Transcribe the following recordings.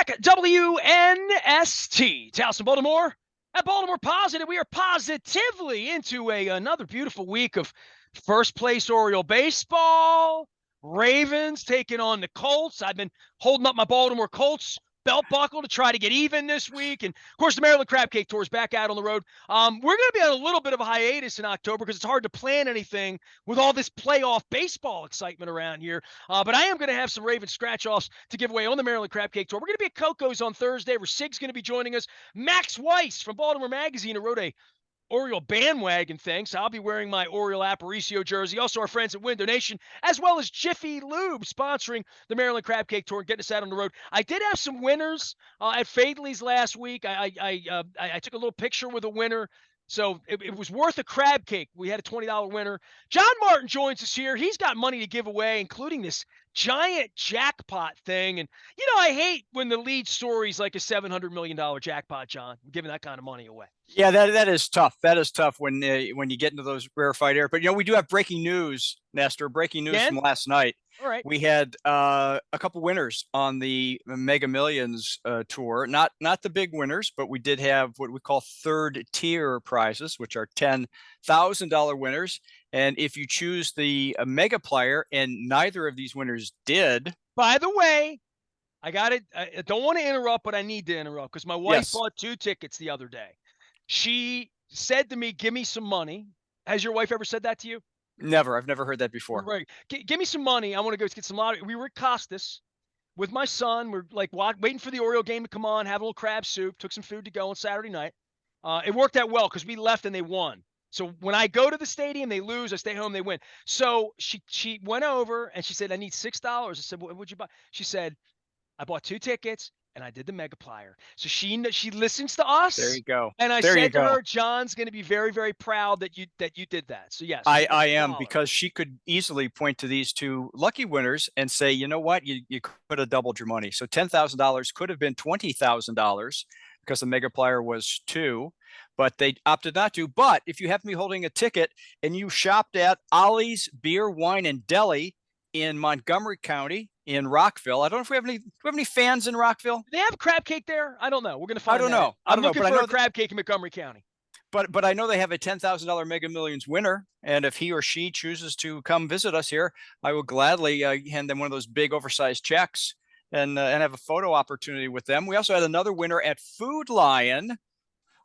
back at WNST, Towson, Baltimore. At Baltimore Positive, we are positively into another beautiful week of first place Oriole baseball. Ravens taking on the Colts. I've been holding up my Baltimore Colts belt buckle to try to get even this week. And, of course, the Maryland Crab Cake Tour is back out on the road. We're going to be on a little bit of a hiatus in October because it's hard to plan anything with all this playoff baseball excitement around here. But I am going to have some Ravens scratch-offs to give away on the Maryland Crab Cake Tour. We're going to be at Coco's on Thursday, where Sig's going to be joining us. Max Weiss from Baltimore Magazine, who wrote a Oriole bandwagon thing, so I'll be wearing my Oriole Aparicio jersey. Also, our friends at Window Nation, as well as Jiffy Lube, sponsoring the Maryland Crab Cake Tour and getting us out on the road. I did have some winners at Fadley's last week. I took a little picture with a winner, so it was worth a crab cake. We had a $20 winner. John Martin joins us here. He's got money to give away, including this giant jackpot thing. And, I hate when the lead story is like a $700 million jackpot, John, giving that kind of money away. Yeah, that is tough. That is tough when you get into those rarefied air. But, we do have breaking news, Nestor, breaking news from last night. All right. We had a couple winners on the Mega Millions tour. Not the big winners, but we did have what we call third tier prizes, which are $10,000 winners. And if you choose the Mega Player, and neither of these winners did. By the way, I got it. I don't want to interrupt, but I need to interrupt because my wife bought 2 tickets the other day. She said to me, "Give me some money." Has your wife ever said that to you? Never. I've never heard that before. Right. Give me some money. I want to go get some lottery. We were at Costas with my son. We're like waiting for the Oriole game to come on, have a little crab soup, took some food to go on Saturday night. It worked out well because we left and they won. So when I go to the stadium, they lose. I stay home, they win. So she went over and she said, "I need $6." I said, "What would you buy?" She said, "I bought 2 tickets and I did the Mega Plier." So she listens to us. There you go. And I said to her, "John's going to be very, very proud that you did that." So yes, I am, because she could easily point to these 2 lucky winners and say, you know what, you could have doubled your money. So $10,000 could have been $20,000 because the Mega Plier was 2, but they opted not to. But if you happen to be holding a ticket and you shopped at Ollie's Beer, Wine, and Deli in Montgomery County, in Rockville. I don't know if we have any fans in Rockville. Do they have crab cake there? I don't know. We're going to find out. I don't know. I'm looking for a crab cake in Montgomery County. But I know they have a $10,000 Mega Millions winner, and if he or she chooses to come visit us here, I will gladly hand them one of those big oversized checks and have a photo opportunity with them. We also had another winner at Food Lion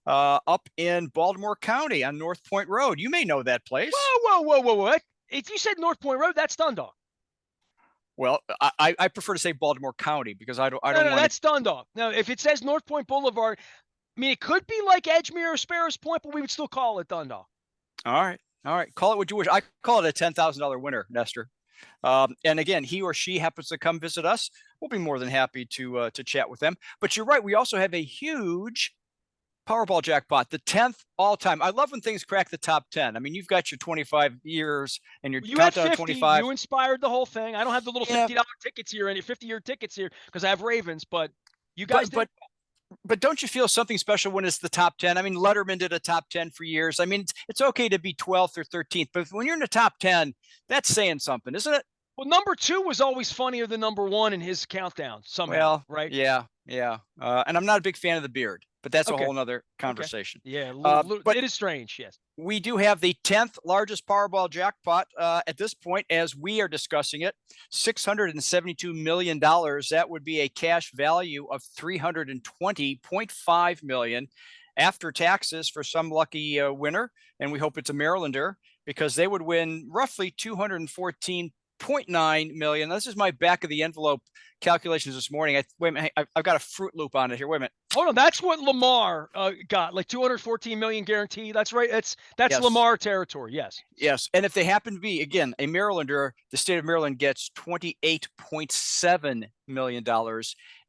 up in Baltimore County on North Point Road. You may know that place. Whoa. If you said North Point Road, that's Dundalk. Well, I prefer to say Baltimore County because I don't. No, that's Dundalk. Now, if it says North Point Boulevard, I mean, it could be like Edgemere or Sparrows Point, but we would still call it Dundalk. All right. Call it what you wish. I call it a $10,000 winner, Nestor. And again, he or she happens to come visit us, we'll be more than happy to chat with them. But you're right. We also have a huge Powerball jackpot, the 10th all time. I love when things crack the top 10. I mean, you've got your 25 years and your countdown 25. You inspired the whole thing. I don't have the little $50 tickets here and your 50-year tickets here because I have Ravens, but you guys did. But don't you feel something special when it's the top 10? I mean, Letterman did a top 10 for years. I mean, it's okay to be 12th or 13th, but when you're in the top 10, that's saying something, isn't it? Well, number 2 was always funnier than number 1 in his countdown somehow, well, right? Yeah. And I'm not a big fan of the beard, but that's a whole nother conversation. Okay. Yeah, but it is strange, yes. We do have the 10th largest Powerball jackpot at this point as we are discussing it, $672 million. That would be a cash value of $320.5 million after taxes for some lucky winner. And we hope it's a Marylander because they would win roughly $214.9 million. This is my back of the envelope calculations this morning. I've got a Fruit Loop on it here. Wait a minute. Hold on, that's what Lamar got, like $214 million guarantee. That's right. That's yes. Lamar territory. Yes. And if they happen to be again a Marylander, the state of Maryland gets $28.7 million,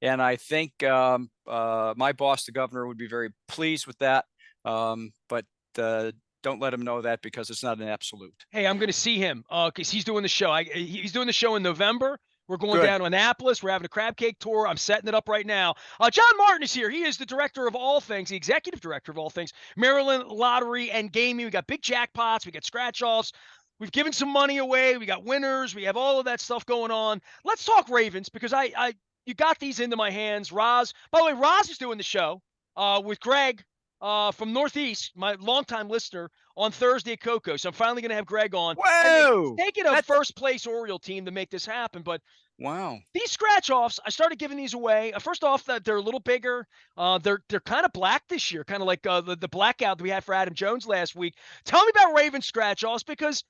and I think my boss, the governor, would be very pleased with that. But don't let him know that because it's not an absolute. Hey, I'm going to see him because he's doing the show. He's doing the show in November. We're going down to Annapolis. We're having a crab cake tour. I'm setting it up right now. John Martin is here. He is the director of all things, the executive director of all things, Maryland Lottery and Gaming. We got big jackpots. We got scratch-offs. We've given some money away. We got winners. We have all of that stuff going on. Let's talk Ravens because you got these into my hands. Roz, by the way, Roz is doing the show with Greg from Northeast, my longtime listener, on Thursday at Coco. So I'm finally going to have Greg on. And it's Whoa! taken a That's first place Oriole team to make this happen. But wow. these scratch offs, I started giving these away. First off, that they're a little bigger. They're kind of black this year, kind of like the blackout that we had for Adam Jones last week. Tell me about Raven scratch offs, because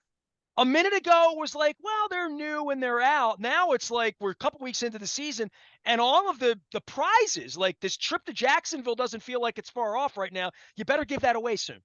a minute ago it was like, well, they're new and they're out. Now it's like we're a couple weeks into the season, and all of the prizes, like this trip to Jacksonville, doesn't feel like it's far off right now. You better give that away soon.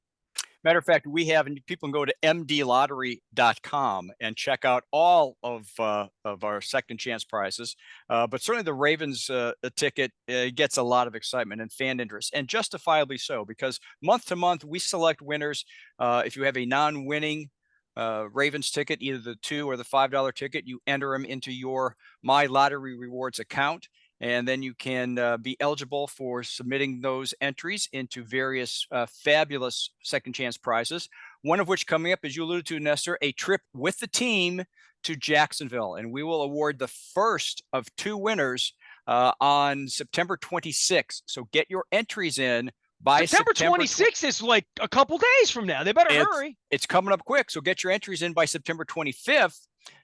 Matter of fact, we have, and people can go to mdlottery.com and check out all of our second chance prizes. But certainly the Ravens ticket gets a lot of excitement and fan interest, and justifiably so, because month to month we select winners. If you have a non-winning Ravens ticket, either the $2 or the $5 ticket, you enter them into your My Lottery Rewards account. And then you can be eligible for submitting those entries into various fabulous second chance prizes. One of which coming up, as you alluded to, Nestor, a trip with the team to Jacksonville. And we will award the first of 2 winners on September 26th. So get your entries in by September 26th is like a couple days from now. They better hurry. It's coming up quick. So get your entries in by September 25th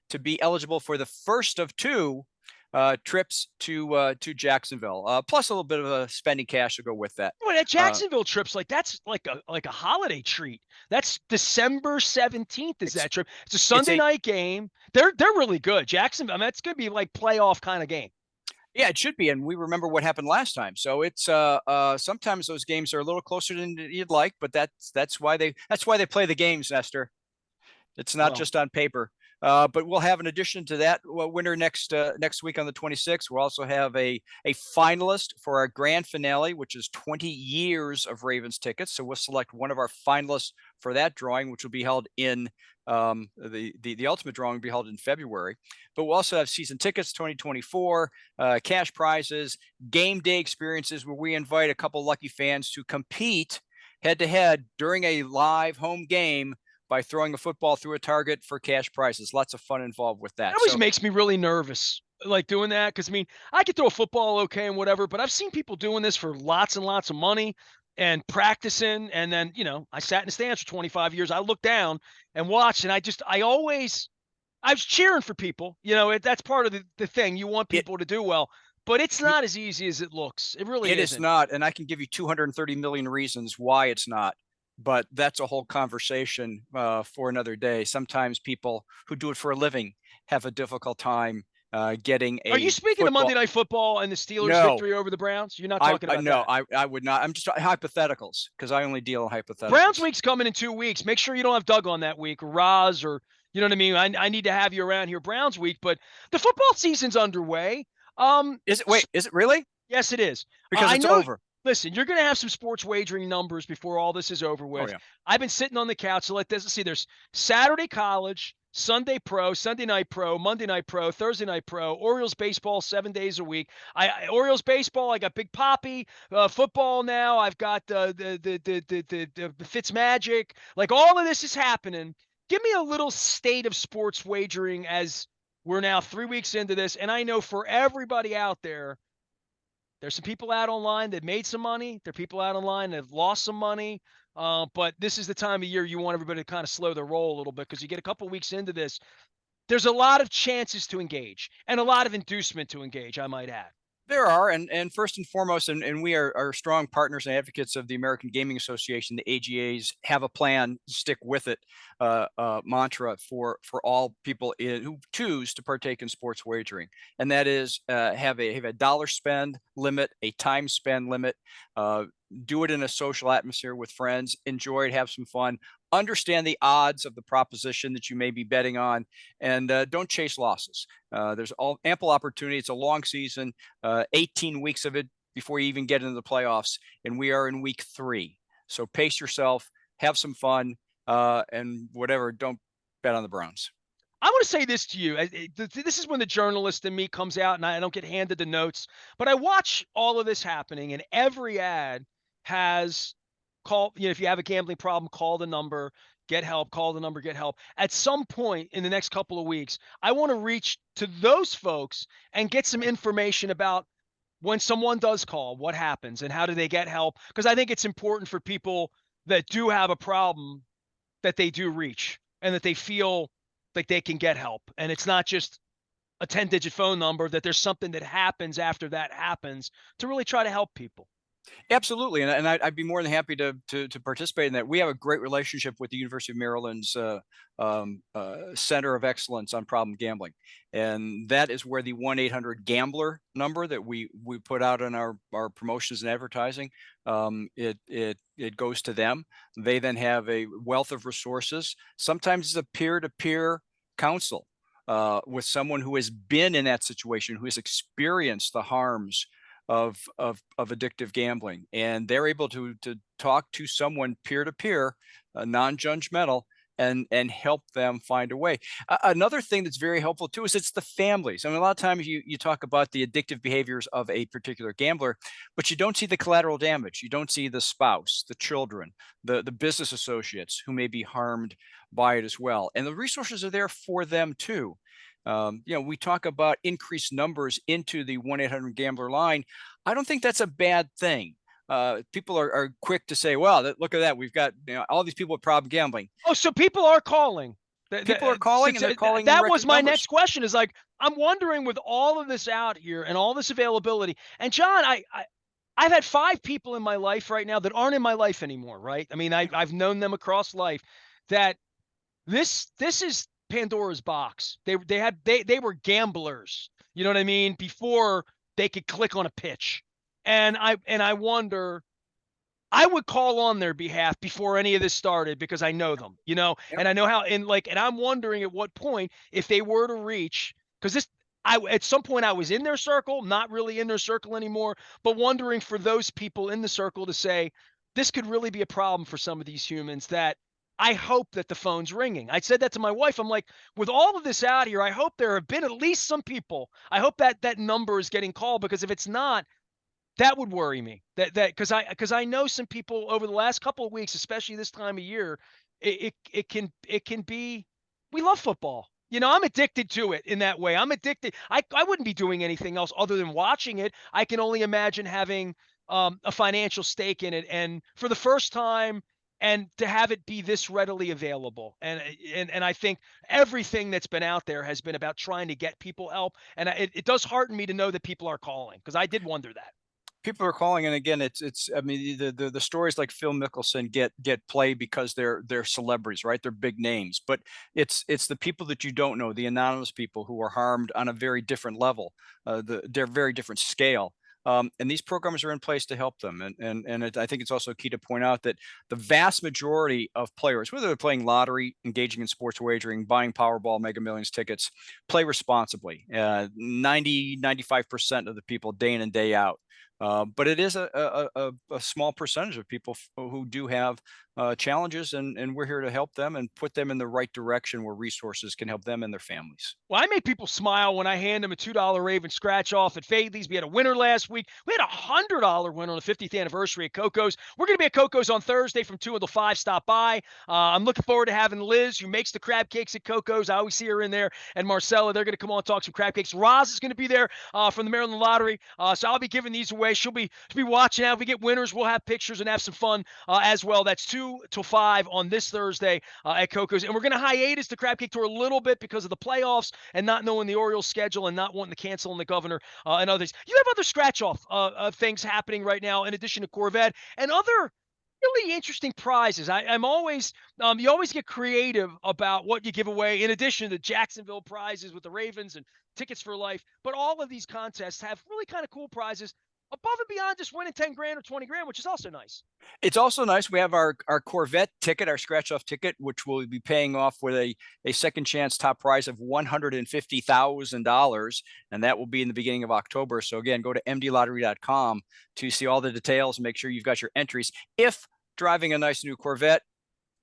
to be eligible for the first of 2 trips to Jacksonville, plus a little bit of spending cash to go with that. Well, that Jacksonville trip's that's like a holiday treat. That's December 17th is that trip. It's a Sunday night game. They're really good. Jacksonville, I mean, that's going to be like playoff kind of game. Yeah, it should be, and we remember what happened last time. So it's sometimes those games are a little closer than you'd like, but that's why they play the games, Nestor. It's not just on paper. But we'll have, in addition to that winner next week on the 26th, we'll also have a finalist for our grand finale, which is 20 years of Ravens tickets. So we'll select one of our finalists for that drawing, which will be held in the ultimate drawing will be held in February. But we'll also have season tickets 2024, cash prizes, game day experiences where we invite a couple lucky fans to compete head to head during a live home game by throwing a football through a target for cash prizes. Lots of fun involved with that. It always makes me really nervous, like doing that, because I mean, I could throw a football okay and whatever, but I've seen people doing this for lots and lots of money and practicing. And then, I sat in the stands for 25 years. I looked down and watched, and I was cheering for people. That's part of the thing. You want people to do well. But it's not as easy as it looks. It really isn't. It is not, and I can give you 230 million reasons why it's not. But that's a whole conversation for another day. Sometimes people who do it for a living have a difficult time getting a. Are you speaking of Monday Night Football and the Steelers' victory over the Browns? You're not talking about that? No, I would not. I'm just hypotheticals, because I only deal in hypotheticals. Browns week's coming in 2 weeks. Make sure you don't have Doug on that week, or Roz, or you know what I mean. I need to have you around here Browns week, but the football season's underway. Is it really? Yes, it is. Because it's over. Listen, you're going to have some sports wagering numbers before all this is over with. Oh, yeah. I've been sitting on the couch. So let's see. There's Saturday college, Sunday pro, Sunday night pro, Monday night pro, Thursday night pro, Orioles baseball 7 days a week. Orioles baseball. I got Big Papi. Football now. I've got the Fitz Magic. Like, all of this is happening. Give me a little state of sports wagering as we're now 3 weeks into this, and I know for everybody out there, there's some people out online that made some money. There are people out online that have lost some money. But this is the time of year you want everybody to kind of slow their roll a little bit, because you get a couple weeks into this. There's a lot of chances to engage and a lot of inducement to engage, I might add. There are, and first and foremost, and we are strong partners and advocates of the American Gaming Association. The AGAs have a plan, stick with it, mantra for all people who choose to partake in sports wagering, and that is have a dollar spend limit, a time spend limit. Do it in a social atmosphere with friends. Enjoy it, have some fun. Understand the odds of the proposition that you may be betting on, and don't chase losses. There's ample opportunity. It's a long season, 18 weeks of it before you even get into the playoffs, and we are in week 3. So pace yourself, have some fun, and whatever, don't bet on the Browns. I want to say this to you. This is when the journalist in me comes out, and I don't get handed the notes, but I watch all of this happening, and every ad has call, if you have a gambling problem, call the number. get help, call the number, get help. At some point in the next couple of weeks, I want to reach to those folks and get some information about when someone does call, what happens and how do they get help? Because I think it's important for people that do have a problem that they do reach and that they feel like they can get help. And it's not just a 10-digit phone number, that there's something that happens after that happens to really try to help people. Absolutely, and I'd be more than happy to participate in that. We have a great relationship with the University of Maryland's Center of Excellence on Problem Gambling, and that is where the 1-800-GAMBLER number that we put out on our promotions and advertising, it goes to them. They then have a wealth of resources. Sometimes it's a peer-to-peer counsel with someone who has been in that situation, who has experienced the harms of addictive gambling, and they're able to talk to someone peer to peer, non-judgmental, and help them find a way. Another thing that's very helpful too is it's the families. I mean, a lot of times you talk about the addictive behaviors of a particular gambler, but you don't see the collateral damage. You don't see the spouse, the children, the business associates who may be harmed by it as well. And the resources are there for them too. We talk about increased numbers into the 1-800-GAMBLER line. I don't think that's a bad thing. People are quick to say, well, look at that. We've got all these people with problem gambling. Oh, so people are calling. People are calling, and they're calling That was record my numbers. next question, is like, I'm wondering, with all of this out here and all this availability, and John, I've had 5 people in my life right now that aren't in my life anymore, right? I mean, I've known them across life, that this is Pandora's box. They were gamblers. You know what I mean? Before they could click on a pitch. And I wonder, I would call on their behalf before any of this started, because I know them, Yep. and I know how, and I'm wondering at what point, if they were to reach, because at some point I was in their circle, not really in their circle anymore, but wondering for those people in the circle to say, this could really be a problem for some of these humans, that I hope that the phone's ringing. I said that to my wife. I'm like, with all of this out here, I hope there have been at least some people. I hope that number is getting called, because if it's not, that would worry me. Because I know some people over the last couple of weeks, especially this time of year, it can be. We love football. I'm addicted to it in that way. I'm addicted. I wouldn't be doing anything else other than watching it. I can only imagine having a financial stake in it, and for the first time, and to have it be this readily available. And I think everything that's been out there has been about trying to get people help, and it does hearten me to know that people are calling, because I did wonder that. People are calling, and again, it's. I mean, the stories like Phil Mickelson get play because they're celebrities, right? They're big names, but it's the people that you don't know, the anonymous people who are harmed on a very different level, they're very different scale. And these programs are in place to help them. I think it's also key to point out that the vast majority of players, whether they're playing lottery, engaging in sports wagering, buying Powerball, Mega Millions tickets, play responsibly. 95% of the people, day in and day out. But it is a small percentage of people who do have challenges, and we're here to help them and put them in the right direction where resources can help them and their families. Well, I made people smile when I hand them a $2 Raven scratch off at Fadley's. We had a winner last week. We had a $100 winner on the 50th anniversary at Coco's. We're going to be at Coco's on Thursday from 2 until 5. Stop by. I'm looking forward to having Liz, who makes the crab cakes at Coco's. I always see her in there. And Marcella, they're going to come on and talk some crab cakes. Roz is going to be there from the Maryland Lottery. So I'll be giving these away. She'll be watching out. If we get winners, we'll have pictures and have some fun as well. That's 2 till 5 on this Thursday at Coco's. And we're going to hiatus the crab cake tour a little bit because of the playoffs and not knowing the Orioles schedule and not wanting to cancel on the governor and others. You have other scratch-off things happening right now in addition to Corvette and other really interesting prizes. I'm always you always get creative about what you give away in addition to Jacksonville prizes with the Ravens and tickets for life. But all of these contests have really kind of cool prizes above and beyond just winning 10 grand or 20 grand, which is also nice. It's also nice. We have our Corvette ticket, our scratch off ticket, which we'll be paying off with a second chance top prize of $150,000. And that will be in the beginning of October. So again, go to mdlottery.com to see all the details and make sure you've got your entries. If driving a nice new Corvette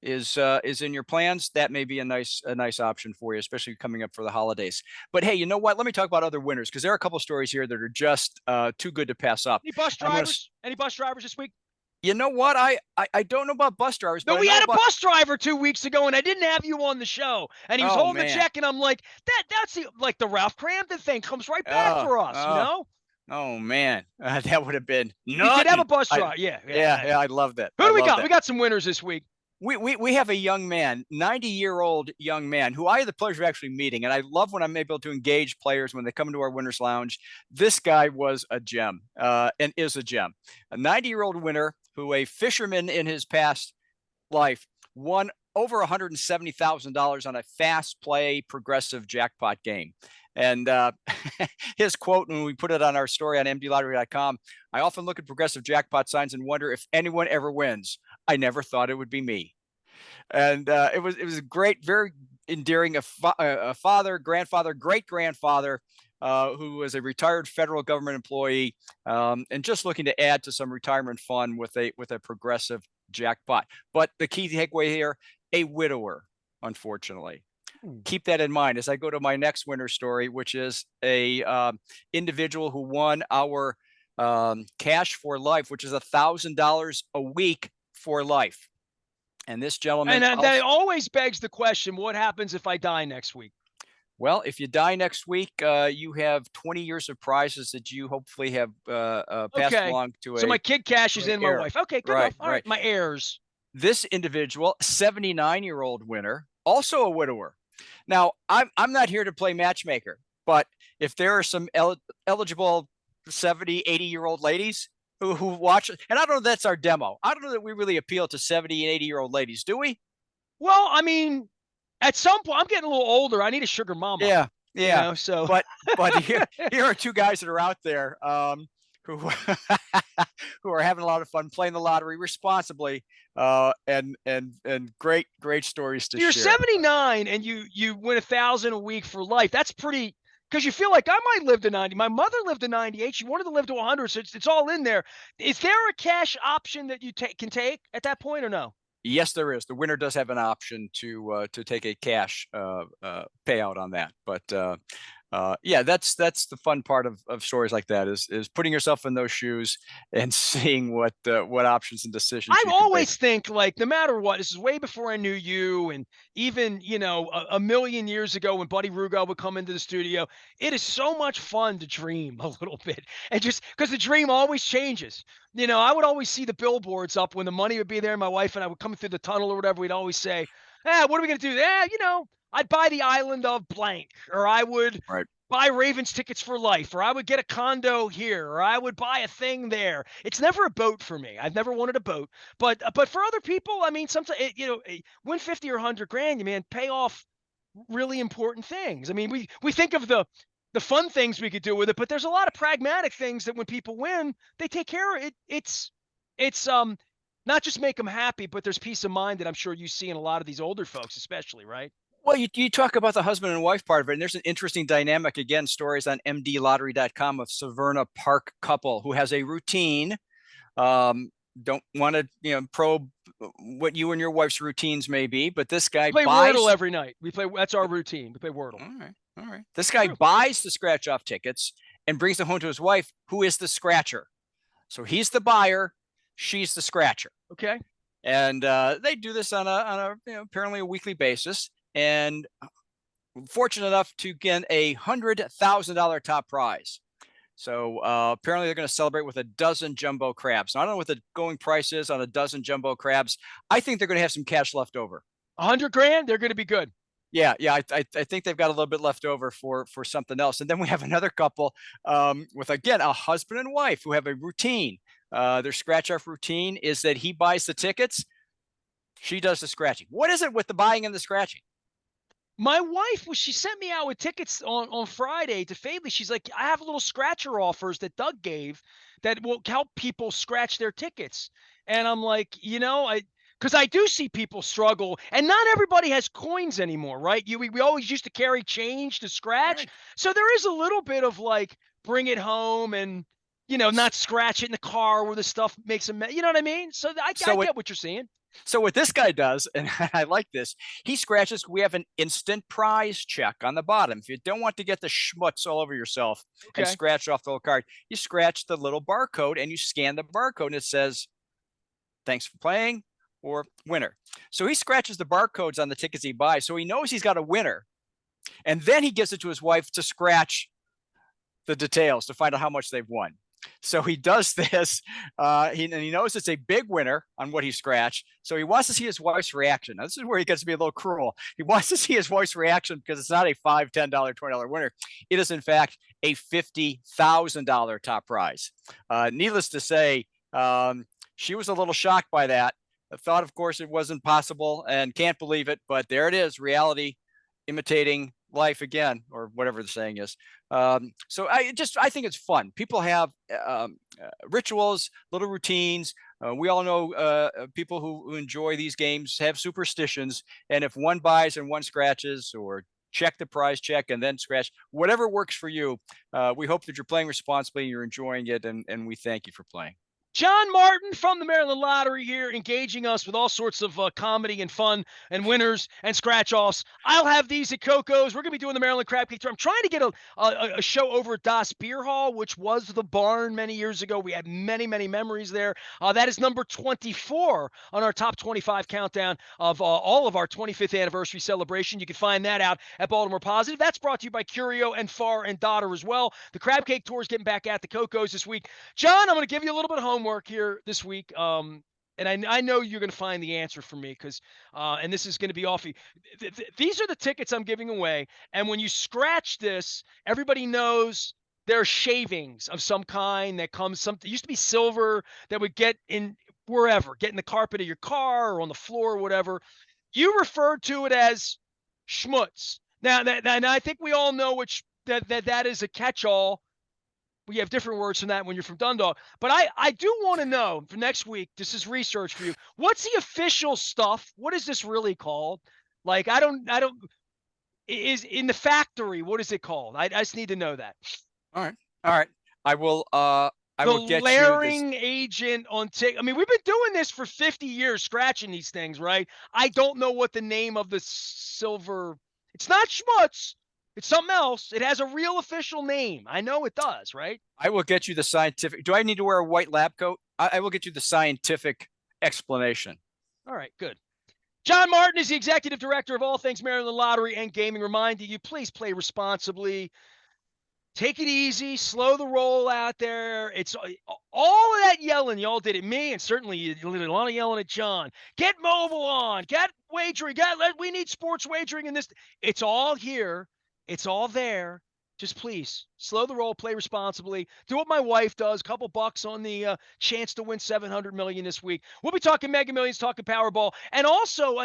is in your plans, that may be a nice option for you, especially coming up for the holidays. But hey, you know what? Let me talk about other winners, because there are a couple stories here that are just too good to pass up. Any bus drivers? Any bus drivers this week? You know what? I don't know about bus drivers, No, but I we know had a about. bus driver 2 weeks ago, and I didn't have you on the show, and he was Oh holding the man. check, and I'm like, that's like the Ralph Cramden thing comes right back Oh, for us, you oh, know? oh man. That would have been We did have nothing. a bus I driver. Yeah, Yeah, yeah. yeah, I love that. Who I do we love got? that. We got some winners this week. We have a young man, 90-year-old young man who I had the pleasure of actually meeting. And I love when I'm able to engage players when they come into our winners lounge. This guy was a gem, and is a gem. A 90-year-old winner who a fisherman in his past life won over $170,000 on a fast play progressive jackpot game. And his quote, when we put it on our story on mdlottery.com, I often look at progressive jackpot signs and wonder if anyone ever wins. I never thought it would be me. And it was a great, very endearing. A father, grandfather, great grandfather, who was a retired federal government employee, and just looking to add to some retirement fund with a progressive jackpot. But the key takeaway here: a widower, unfortunately. Keep that in mind as I go to my next winner story, which is a individual who won our cash for life, which is $1,000 a week for life. And this And gentleman then it also, always begs the question, what happens if I die next week? well, if you die next week, you have 20 years of prizes that you hopefully have passed Okay. along to So my a kid cashes in, my heir. wife. Okay, good Right, enough. All right. right, my heirs. This individual, 79-year-old winner, also a widower. Now, I'm not here to play matchmaker, but if there are some eligible 70, 80-year-old ladies who watch, and I don't know if that's our demo. I don't know that we really appeal to 70 and 80-year-old ladies, do we? Well, I mean, at some point, I'm getting a little older. I need a sugar mama, Yeah, yeah. so. But here are two guys that are out there, who who are having a lot of fun playing the lottery responsibly, and great stories to So you're share. 79 and you win 1,000 a week for life. That's pretty, because you feel like I might live to 90. My mother lived to 98. She wanted to live to 100, so it's all in there. Is there a cash option that you can take at that point or no? Yes, there is. The winner does have an option to take a cash payout on that, but yeah, that's the fun part of stories like that is putting yourself in those shoes and seeing what options and decisions I you can make. always think, like, no matter what, this is way before I knew you, and even a million years ago when Buddy Rugo would come into the studio. It is so much fun to dream a little bit, and just because the dream always changes. I would always see the billboards up when the money would be there. And my wife and I would come through the tunnel or whatever. We'd always say, what are we gonna do? I'd buy the island of blank, or I would Right. buy Ravens tickets for life, or I would get a condo here, or I would buy a thing there. It's never a boat for me. I've never wanted a boat, but for other people, I mean, sometimes win 50 or 100 grand, you man, pay off really important things. I mean, we think of the fun things we could do with it, but there's a lot of pragmatic things that when people win, they take care of it. It's not just make them happy, but there's peace of mind that I'm sure you see in a lot of these older folks, especially, right? Well, you talk about the husband and wife part of it, and there's an interesting dynamic. Again, stories on mdlottery.com of Severna Park couple who has a routine. Don't want to probe what you and your wife's routines may be, but this guy We play Wordle buys. every night. That's our routine. We play Wordle. All right, all right. This guy True. buys the scratch off tickets and brings them home to his wife, who is the scratcher. So he's the buyer, she's the scratcher, Okay. and they do this on a apparently a weekly basis. And fortunate enough to get $100,000 top prize. So apparently they're going to celebrate with a dozen jumbo crabs. Now, I don't know what the going price is on a dozen jumbo crabs. I think they're going to have some cash left over. 100 grand, they're going to be good. Yeah, yeah, I think they've got a little bit left over for something else. And then we have another couple with, again, a husband and wife who have a routine. Their scratch off routine is that he buys the tickets, she does the scratching. What is it with the buying and the scratching? My wife she sent me out with tickets on Friday to Fadley. She's like, I have little scratcher offers that Doug gave that will help people scratch their tickets. And I'm like, because I do see people struggle, and not everybody has coins anymore, right? We always used to carry change to scratch. Right. So there is a little bit of like bring it home and not scratch it in the car where the stuff makes a mess. You know what I mean? So I So it get what you're saying. So what this guy does, and I like this, he scratches. We have an instant prize check on the bottom. If you don't want to get the schmutz all over yourself and Okay. scratch off the little card, you scratch the little barcode and you scan the barcode, and it says thanks for playing, or winner. So he scratches the barcodes on the tickets he buys, so he knows he's got a winner. And then he gives it to his wife to scratch the details to find out how much they've won. So he does this, and he knows it's a big winner on what he scratched. So he wants to see his wife's reaction. Now, this is where he gets to be a little cruel. He wants to see his wife's reaction because it's not a $5, $10, $20 winner. It is, in fact, a $50,000 top prize. Needless to say, she was a little shocked by that. I thought, of course, it wasn't possible and can't believe it. But there it is, reality imitating life again, or whatever the saying is. So I think it's fun. People have rituals, little routines. We all know people who enjoy these games have superstitions. And if one buys and one scratches, or check the prize check and then scratch, whatever works for you, we hope that you're playing responsibly, you're enjoying it, and we thank you for playing. John Martin from the Maryland Lottery here, engaging us with all sorts of comedy and fun and winners and scratch-offs. I'll have these at Coco's. We're going to be doing the Maryland Crab Cake Tour. I'm trying to get a show over at Das Beer Hall, which was the barn many years ago. We had many, many memories there. That is number 24 on our top 25 countdown of all of our 25th anniversary celebration. You can find that out at Baltimore Positive. That's brought to you by Curio and Farr and Dotter as well. The Crab Cake Tour is getting back at the Coco's this week. John, I'm going to give you a little bit of homework here this week. And I know you're going to find the answer for me because, and this is going to be off. These are the tickets I'm giving away. And when you scratch this, everybody knows there are shavings of some kind that comes. It used to be silver that would get in wherever, get in the carpet of your car or on the floor or whatever. You referred to it as schmutz. Now, and I think we all know that is a catch-all. We have different words from that when you're from Dundalk. But I do want to know for next week, this is research for you. What's the official stuff? What is this really called? Like, I don't, is in the factory, what is it called? I just need to know that. All right. I will get layering agent on I mean, we've been doing this for 50 years, scratching these things, right? I don't know what the name of the silver, it's not schmutz. It's something else. It has a real official name. I know it does, right? I will get you the scientific. Do I need to wear a white lab coat? I will get you the scientific explanation. All right, good. John Martin is the executive director of all things Maryland Lottery and Gaming, reminding you, please play responsibly. Take it easy. Slow the roll out there. It's all of that yelling y'all did at me, and certainly you did a lot of yelling at John. Get mobile on. Get wagering. We need sports wagering in this. It's all here. It's all there. Just please slow the roll, play responsibly. Do what my wife does. Couple bucks on the chance to win $700 million this week. We'll be talking Mega Millions, talking Powerball, and also,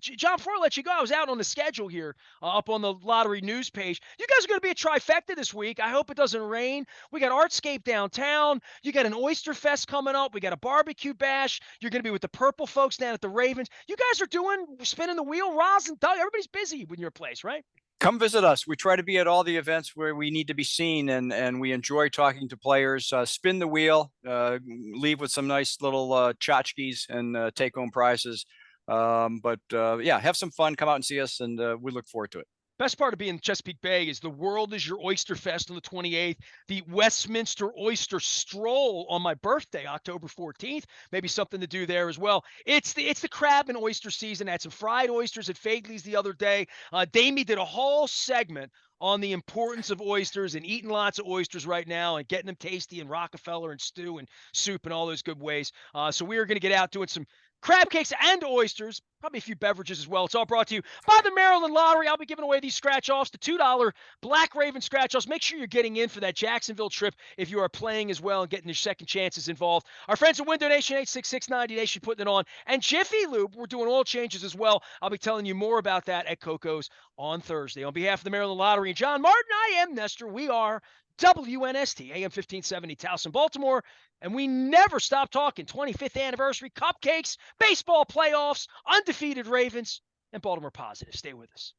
John, before I let you go, I was out on the schedule here, up on the lottery news page. You guys are going to be a trifecta this week. I hope it doesn't rain. We got Artscape downtown. You got an Oyster Fest coming up. We got a barbecue bash. You're going to be with the Purple folks down at the Ravens. You guys are spinning the wheel. Roz and Doug, everybody's busy in your place, right? Come visit us. We try to be at all the events where we need to be seen, and we enjoy talking to players. Spin the wheel, leave with some nice little tchotchkes and take-home prizes. Yeah, have some fun. Come out and see us, and we look forward to it. Best part of being in Chesapeake Bay is the World is Your Oyster Fest on the 28th, the Westminster Oyster Stroll on my birthday, October 14th. Maybe something to do there as well. It's the crab and oyster season. I had some fried oysters at Fagley's the other day. Damie did a whole segment on the importance of oysters and eating lots of oysters right now and getting them tasty and Rockefeller and stew and soup and all those good ways. So we are going to get out doing some crab cakes and oysters, probably a few beverages as well. It's all brought to you by the Maryland Lottery. I'll be giving away these scratch-offs, the $2 Black Raven scratch-offs. Make sure you're getting in for that Jacksonville trip if you are playing as well and getting your second chances involved. Our friends at Window Nation, 866-90 Nation, putting it on. And Jiffy Lube, we're doing oil changes as well. I'll be telling you more about that at Coco's on Thursday. On behalf of the Maryland Lottery and John Martin, I am Nestor. We are WNST, AM 1570, Towson, Baltimore. And we never stop talking 25th anniversary, cupcakes, baseball playoffs, undefeated Ravens, and Baltimore Positive. Stay with us.